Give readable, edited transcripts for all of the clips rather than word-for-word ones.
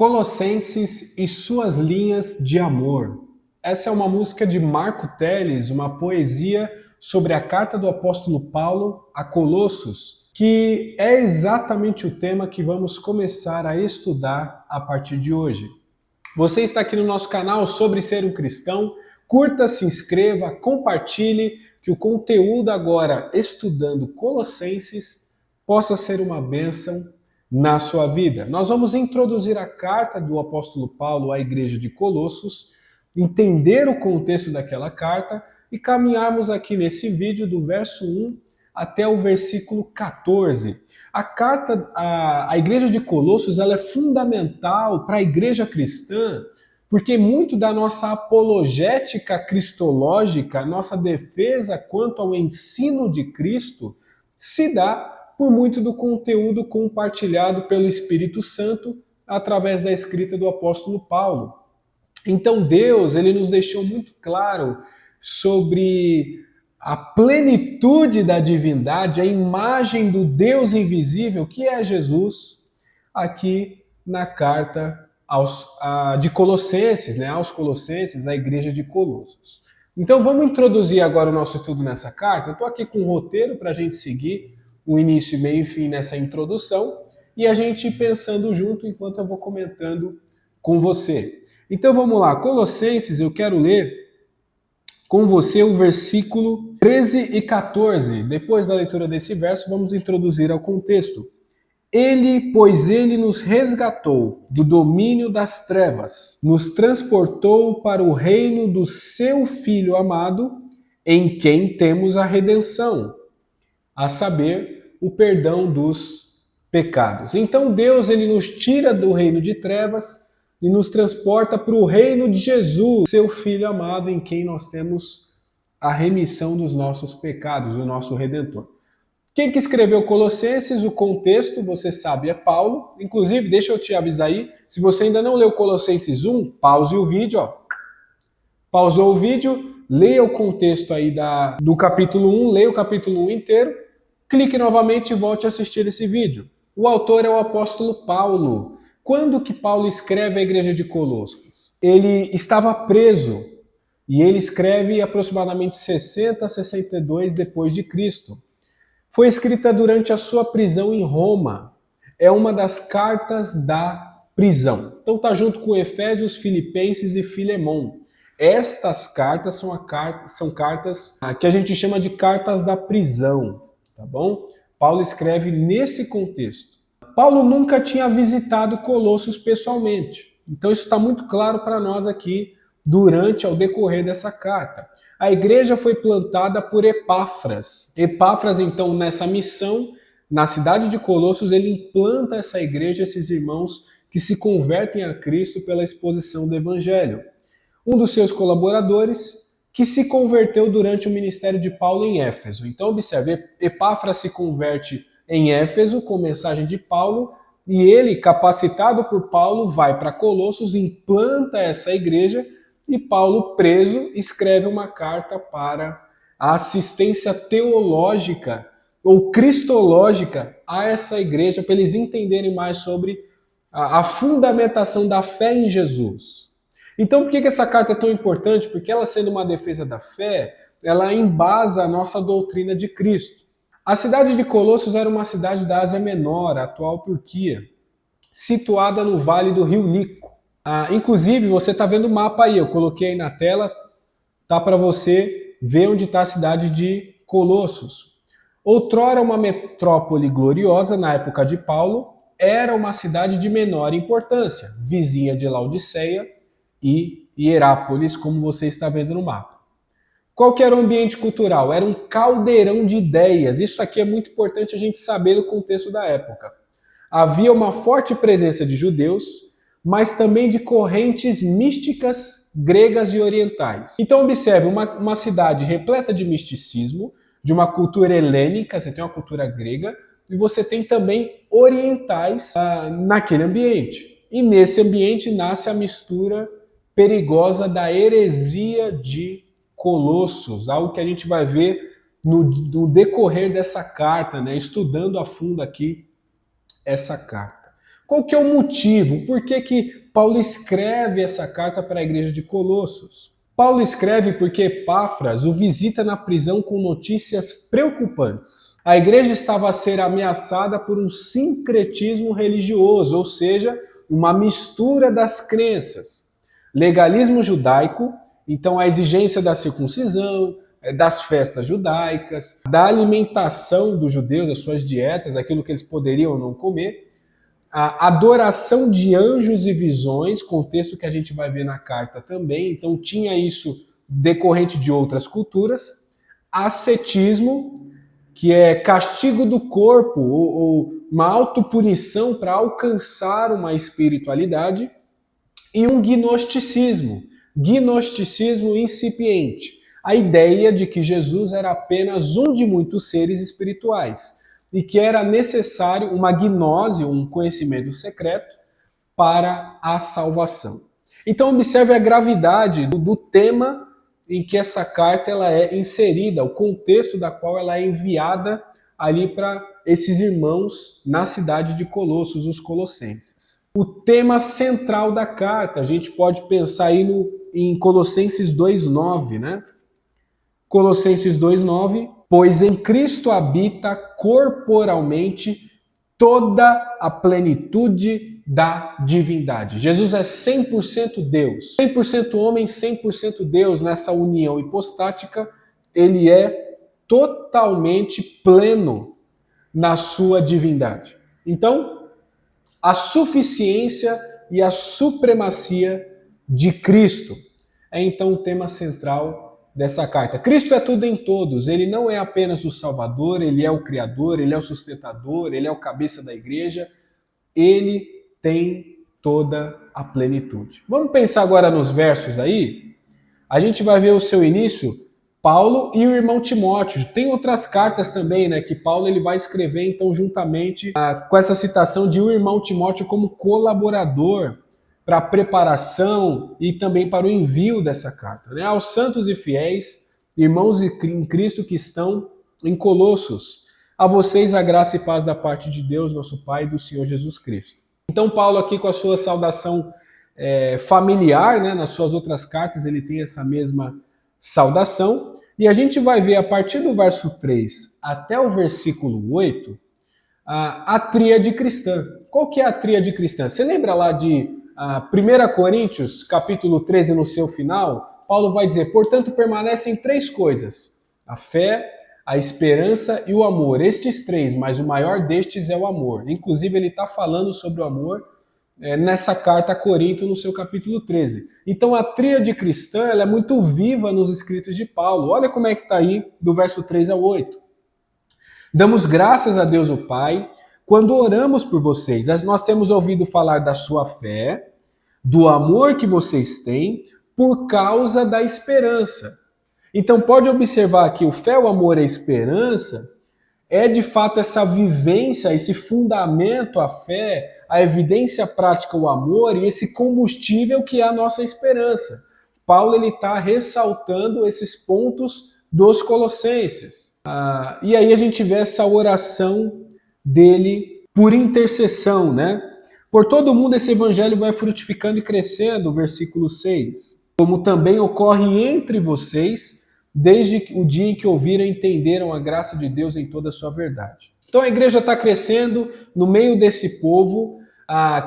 Colossenses e suas linhas de amor. Essa é uma música de Marco Teles, uma poesia sobre a carta do apóstolo Paulo a Colossos, que é exatamente o tema que vamos começar a estudar a partir de hoje. Você está aqui no nosso canal sobre ser um cristão. Curta, se inscreva, compartilhe, que o conteúdo agora estudando Colossenses possa ser uma bênção na sua vida. Nós vamos introduzir a carta do apóstolo Paulo à igreja de Colossos, entender o contexto daquela carta e caminharmos aqui nesse vídeo do verso 1 até o versículo 14. A carta à igreja de Colossos ela é fundamental para a igreja cristã, porque muito da nossa apologética cristológica, nossa defesa quanto ao ensino de Cristo, se dá por muito do conteúdo compartilhado pelo Espírito Santo através da escrita do apóstolo Paulo. Então Deus, ele nos deixou muito claro sobre a plenitude da divindade, a imagem do Deus invisível, que é Jesus, aqui na carta de Colossenses, aos Colossenses, à igreja de Colossos. Então vamos introduzir agora o nosso estudo nessa carta. Eu estou aqui com um roteiro para a gente seguir o início, meio e fim nessa introdução e a gente ir pensando junto enquanto eu vou comentando com você. Então vamos lá, Colossenses, eu quero ler com você o versículo 13 e 14. Depois da leitura desse verso, vamos introduzir ao contexto. Pois ele nos resgatou do domínio das trevas, nos transportou para o reino do seu Filho amado, em quem temos a redenção, a saber, o perdão dos pecados. Então Deus ele nos tira do reino de trevas e nos transporta para o reino de Jesus, seu Filho amado, em quem nós temos a remissão dos nossos pecados, o nosso Redentor. Quem que escreveu Colossenses? O contexto, você sabe, é Paulo. Inclusive, deixa eu te avisar aí, se você ainda não leu Colossenses 1, pause o vídeo, ó. Pausou o vídeo, leia o contexto aí do capítulo 1, leia o capítulo 1 inteiro, clique novamente e volte a assistir esse vídeo. O autor é o apóstolo Paulo. Quando que Paulo escreve a igreja de Colossos? Ele estava preso e ele escreve aproximadamente 60 a 62 depois de Cristo. Foi escrita durante a sua prisão em Roma. É uma das cartas da prisão. Então tá junto com Efésios, Filipenses e Filemão. Estas cartas são cartas que a gente chama de cartas da prisão, tá bom? Paulo escreve nesse contexto. Paulo nunca tinha visitado Colossos pessoalmente. Então isso está muito claro para nós aqui ao decorrer dessa carta. A igreja foi plantada por Epáfras. Epáfras, então, nessa missão, na cidade de Colossos, ele implanta essa igreja, esses irmãos que se convertem a Cristo pela exposição do Evangelho. Um dos seus colaboradores, que se converteu durante o ministério de Paulo em Éfeso. Então, observe, Epáfras se converte em Éfeso com mensagem de Paulo, e ele, capacitado por Paulo, vai para Colossos, implanta essa igreja, e Paulo, preso, escreve uma carta para a assistência teológica ou cristológica a essa igreja, para eles entenderem mais sobre a fundamentação da fé em Jesus. Então, por que essa carta é tão importante? Porque ela, sendo uma defesa da fé, ela embasa a nossa doutrina de Cristo. A cidade de Colossos era uma cidade da Ásia Menor, a atual Turquia, situada no vale do rio Nico. Inclusive, você está vendo o mapa aí, eu coloquei aí na tela, tá para você ver onde está a cidade de Colossos. Outrora uma metrópole gloriosa, na época de Paulo, era uma cidade de menor importância, vizinha de Laodiceia e Hierápolis, como você está vendo no mapa. Qual que era o ambiente cultural? Era um caldeirão de ideias. Isso aqui é muito importante a gente saber o contexto da época. Havia uma forte presença de judeus, mas também de correntes místicas gregas e orientais. Então observe, uma cidade repleta de misticismo, de uma cultura helênica, você tem uma cultura grega, e você tem também orientais naquele ambiente. E nesse ambiente nasce a mistura perigosa da heresia de Colossos, algo que a gente vai ver no decorrer dessa carta, estudando a fundo aqui essa carta. Qual que é o motivo? Por que que Paulo escreve essa carta para a igreja de Colossos? Paulo escreve porque Epáfras o visita na prisão com notícias preocupantes. A igreja estava a ser ameaçada por um sincretismo religioso, ou seja, uma mistura das crenças. Legalismo judaico, então a exigência da circuncisão, das festas judaicas, da alimentação dos judeus, as suas dietas, aquilo que eles poderiam ou não comer, a adoração de anjos e visões, contexto que a gente vai ver na carta também, então tinha isso decorrente de outras culturas, ascetismo, que é castigo do corpo ou uma autopunição para alcançar uma espiritualidade, e um gnosticismo incipiente, a ideia de que Jesus era apenas um de muitos seres espirituais e que era necessário uma gnose, um conhecimento secreto, para a salvação. Então observe a gravidade do tema em que essa carta ela é inserida, o contexto da qual ela é enviada ali para esses irmãos na cidade de Colossos, os colossenses. O tema central da carta, a gente pode pensar aí em Colossenses 2,9, né? Colossenses 2,9, pois em Cristo habita corporalmente toda a plenitude da divindade. Jesus é 100% Deus, 100% homem, 100% Deus nessa união hipostática, ele é totalmente pleno na sua divindade. Então, a suficiência e a supremacia de Cristo é então o tema central dessa carta. Cristo é tudo em todos, ele não é apenas o Salvador, ele é o Criador, ele é o sustentador, ele é o cabeça da igreja, ele tem toda a plenitude. Vamos pensar agora nos versos aí? A gente vai ver o seu início, Paulo e o irmão Timóteo. Tem outras cartas também, né, que Paulo ele vai escrever então juntamente com essa citação de o irmão Timóteo como colaborador para a preparação e também para o envio dessa carta, né? Aos santos e fiéis, irmãos em Cristo que estão em Colossos, a vocês a graça e paz da parte de Deus, nosso Pai, e do Senhor Jesus Cristo. Então Paulo aqui com a sua saudação familiar, né, nas suas outras cartas ele tem essa mesma saudação, e a gente vai ver a partir do verso 3 até o versículo 8 a tríade cristã. Qual que é a tríade cristã? Você lembra lá de 1 Coríntios, capítulo 13, no seu final? Paulo vai dizer, portanto, permanecem três coisas, a fé, a esperança e o amor. Estes três, mas o maior destes é o amor. Inclusive, ele está falando sobre o amor nessa carta a Corinto, no seu capítulo 13. Então, a tríade cristã ela é muito viva nos escritos de Paulo. Olha como é que está aí, do verso 3 ao 8. Damos graças a Deus o Pai quando oramos por vocês. Nós temos ouvido falar da sua fé, do amor que vocês têm por causa da esperança. Então pode observar que o fé, o amor e a esperança é de fato essa vivência, esse fundamento, a fé, a evidência prática, o amor e esse combustível que é a nossa esperança. Paulo ele está ressaltando esses pontos dos Colossenses. E aí a gente vê essa oração dele por intercessão, né? Por todo mundo esse evangelho vai frutificando e crescendo, versículo 6. Como também ocorre entre vocês, desde o dia em que ouviram e entenderam a graça de Deus em toda a sua verdade. Então a igreja está crescendo no meio desse povo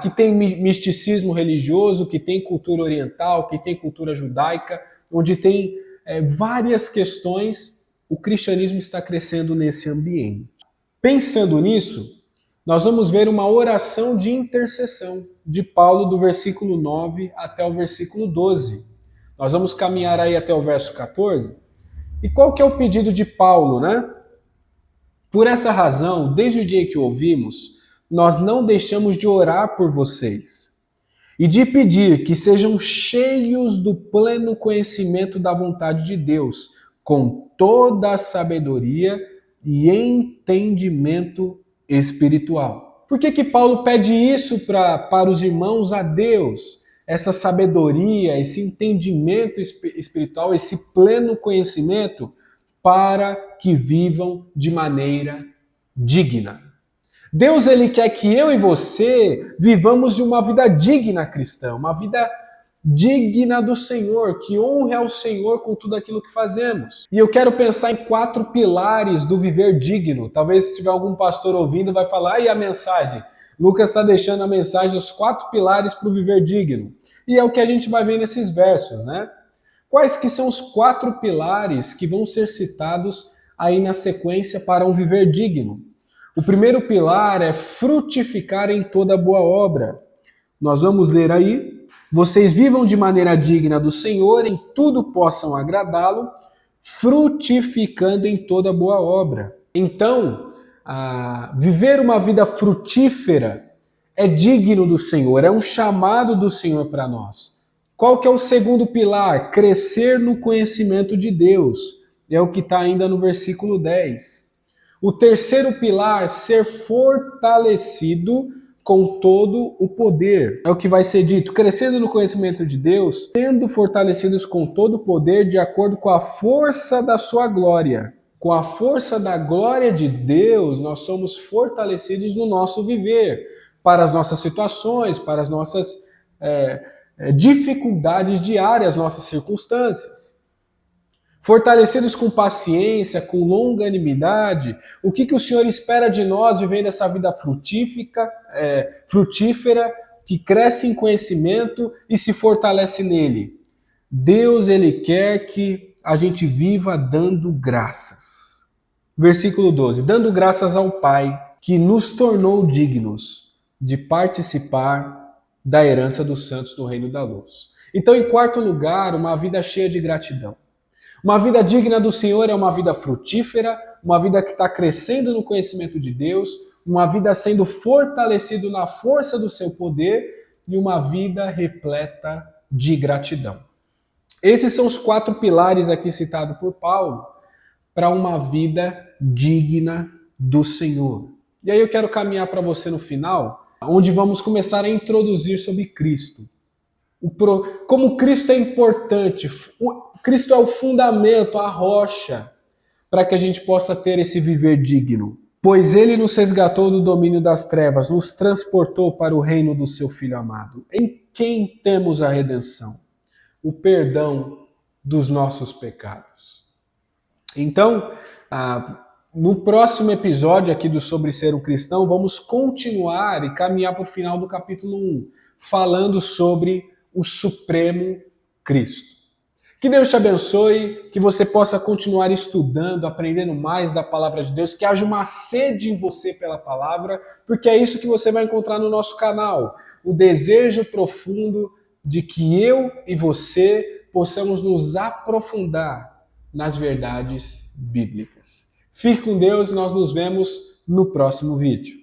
que tem misticismo religioso, que tem cultura oriental, que tem cultura judaica, onde tem várias questões, o cristianismo está crescendo nesse ambiente. Pensando nisso, nós vamos ver uma oração de intercessão de Paulo do versículo 9 até o versículo 12. Nós vamos caminhar aí até o verso 14. E qual que é o pedido de Paulo, né? Por essa razão, desde o dia que o ouvimos, nós não deixamos de orar por vocês e de pedir que sejam cheios do pleno conhecimento da vontade de Deus, com toda a sabedoria e entendimento espiritual. Por que Paulo pede isso para os irmãos a Deus? Essa sabedoria, esse entendimento espiritual, esse pleno conhecimento para que vivam de maneira digna. Deus ele quer que eu e você vivamos de uma vida digna cristã, uma vida digna do Senhor, que honre ao Senhor com tudo aquilo que fazemos. E eu quero pensar em 4 pilares do viver digno. Talvez se tiver algum pastor ouvindo vai falar, e a mensagem? Lucas está deixando a mensagem, os 4 pilares para o viver digno. E é o que a gente vai ver nesses versos, né? Quais que são os 4 pilares que vão ser citados aí na sequência para um viver digno? O primeiro pilar é frutificar em toda boa obra. Nós vamos ler aí: vocês vivam de maneira digna do Senhor, em tudo possam agradá-lo, frutificando em toda boa obra. Então, viver uma vida frutífera é digno do Senhor, é um chamado do Senhor para nós. Qual que é o segundo pilar? Crescer no conhecimento de Deus. É o que está ainda no versículo 10. O terceiro pilar, ser fortalecido com todo o poder. É o que vai ser dito, crescendo no conhecimento de Deus, sendo fortalecidos com todo o poder de acordo com a força da sua glória. Com a força da glória de Deus, nós somos fortalecidos no nosso viver, para as nossas situações, para as nossas dificuldades diárias, nossas circunstâncias. Fortalecidos com paciência, com longanimidade, o que o Senhor espera de nós vivendo essa vida frutífera, que cresce em conhecimento e se fortalece nele? Deus, ele quer que a gente viva dando graças. Versículo 12. Dando graças ao Pai, que nos tornou dignos de participar da herança dos santos do reino da luz. Então, em quarto lugar, uma vida cheia de gratidão. Uma vida digna do Senhor é uma vida frutífera, uma vida que está crescendo no conhecimento de Deus, uma vida sendo fortalecido na força do seu poder e uma vida repleta de gratidão. Esses são os 4 pilares aqui citados por Paulo para uma vida digna do Senhor. E aí eu quero caminhar para você no final, onde vamos começar a introduzir sobre Cristo. Como Cristo é importante. Cristo é o fundamento, a rocha, para que a gente possa ter esse viver digno. Pois ele nos resgatou do domínio das trevas, nos transportou para o reino do seu Filho amado, em quem temos a redenção, o perdão dos nossos pecados. Então, no próximo episódio aqui do Sobre Ser um Cristão, vamos continuar e caminhar para o final do capítulo 1, falando sobre o Supremo Cristo. Que Deus te abençoe, que você possa continuar estudando, aprendendo mais da palavra de Deus, que haja uma sede em você pela palavra, porque é isso que você vai encontrar no nosso canal. O desejo profundo de que eu e você possamos nos aprofundar nas verdades bíblicas. Fique com Deus e nós nos vemos no próximo vídeo.